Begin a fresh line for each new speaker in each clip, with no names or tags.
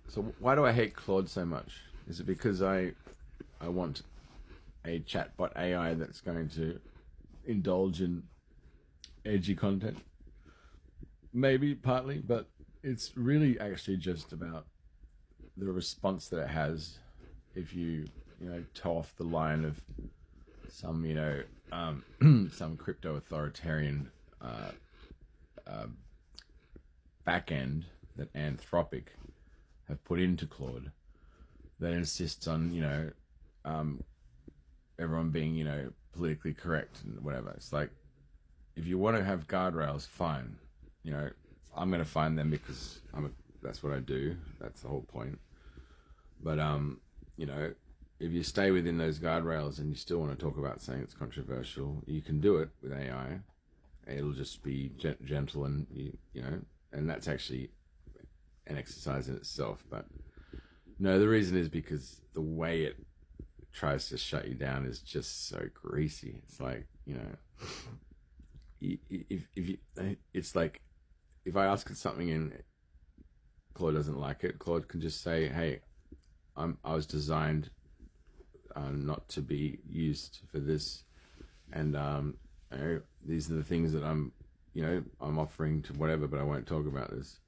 So why do I hate Claude so much? Is it because I want a chatbot AI that's going to indulge in edgy content? Maybe partly, but it's really actually just about the response that it has if you toe off the line of some some crypto authoritarian uh, back end that Anthropic have put into Claude that insists on everyone being politically correct and whatever. It's like, if you want to have guardrails, fine. I'm going to find them because that's what I do. That's the whole point. But if you stay within those guardrails and you still want to talk about something that's controversial, you can do it with AI. It'll just be gentle and and that's actually an exercise in itself. But no, the reason is because the way it tries to shut you down is just so greasy. It's like, it's like, if I ask it something and Claude doesn't like it, Claude can just say, "Hey, I was designed not to be used for this, and these are the things that I'm offering to whatever, but I won't talk about this."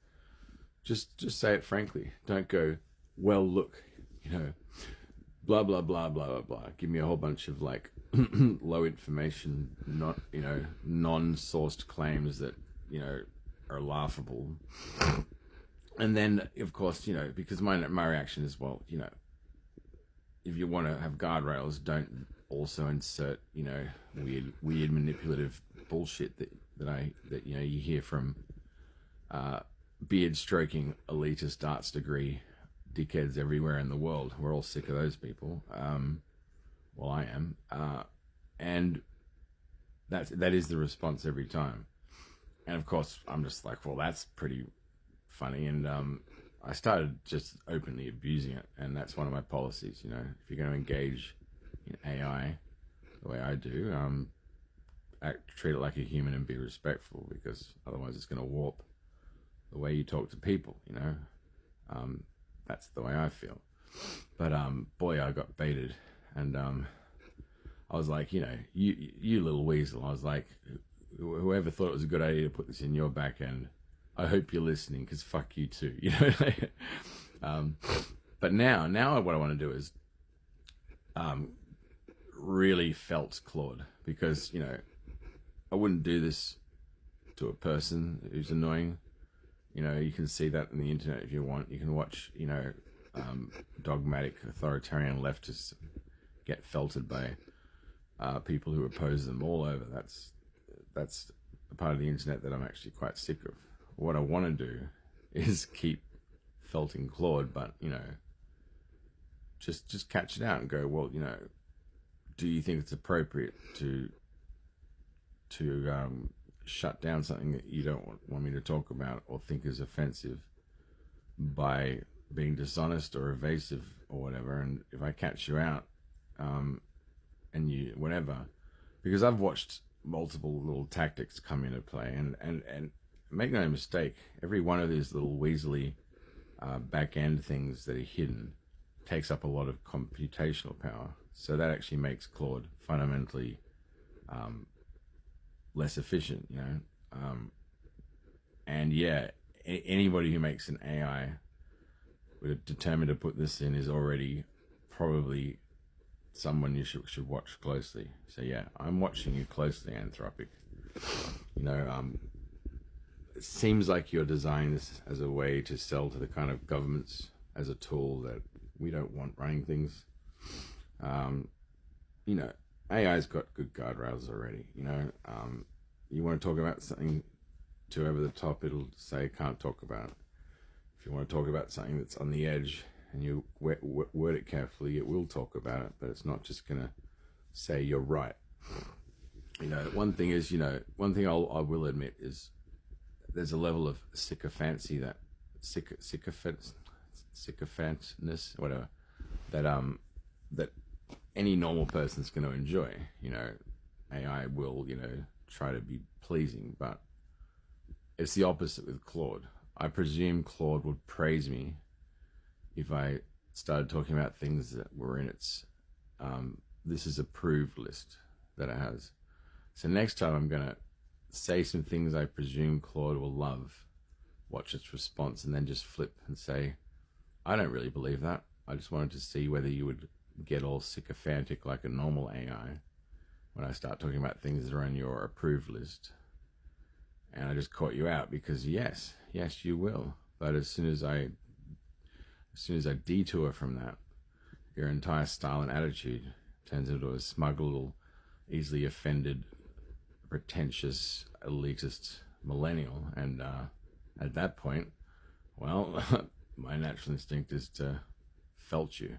Just say it frankly. Don't go, "Well, look, blah blah blah blah blah blah." Give me a whole bunch of like low information, not non-sourced claims that are laughable. And then, of course, because my reaction is, well, if you want to have guardrails, don't also insert, weird manipulative bullshit that you hear from beard stroking elitist arts degree dickheads everywhere in the world. We're all sick of those people. Well, I am, and that is the response every time. And of course, I'm just like, well, that's pretty funny, and I started just openly abusing it, and that's one of my policies. If you're going to engage in AI the way I do, treat it like a human and be respectful, because otherwise it's going to warp the way you talk to people. That's the way I feel. But boy, I got baited, and I was like, you little weasel. I was like, whoever thought it was a good idea to put this in your back end, I hope you're listening, because fuck you too. But now what I want to do is really felt Claude, because I wouldn't do this to a person who's annoying. You can see that on the internet if you want. You can watch dogmatic authoritarian leftists get felted by people who oppose them all over. That's the part of the internet that I'm actually quite sick of. What I want to do is keep felting Claude, but just catch it out and go, well, do you think it's appropriate to shut down something that you don't want me to talk about or think is offensive by being dishonest or evasive or whatever? And if I catch you out, and you whatever, because I've watched multiple little tactics come into play, and make no mistake, every one of these little weaselly back end things that are hidden takes up a lot of computational power. So that actually makes Claude fundamentally less efficient, and yeah, anybody who makes an AI determined to put this in is already probably someone you should watch closely. So yeah, I'm watching you closely, Anthropic. It seems like you're designing this as a way to sell to the kind of governments as a tool that we don't want running things. AI's got good guardrails already. You want to talk about something too over the top, it'll say can't talk about it. If you want to talk about something that's on the edge and you word it carefully, it will talk about it, but it's not just going to say you're right. One thing is, one thing I will admit is there's a level of sycophantness, whatever, that any normal person's going to enjoy. AI will, try to be pleasing, but it's the opposite with Claude. I presume Claude would praise me if I started talking about things that were in its this is approved list that it has. So next time I'm gonna say some things I presume Claude will love, watch its response, and then just flip and say, I don't really believe that. I just wanted to see whether you would get all sycophantic like a normal AI when I start talking about things that are on your approved list. And I just caught you out because yes, you will. But as soon as I detour from that, your entire style and attitude turns into a smug little, easily offended, pretentious, elitist millennial. And at that point, well, my natural instinct is to felt you.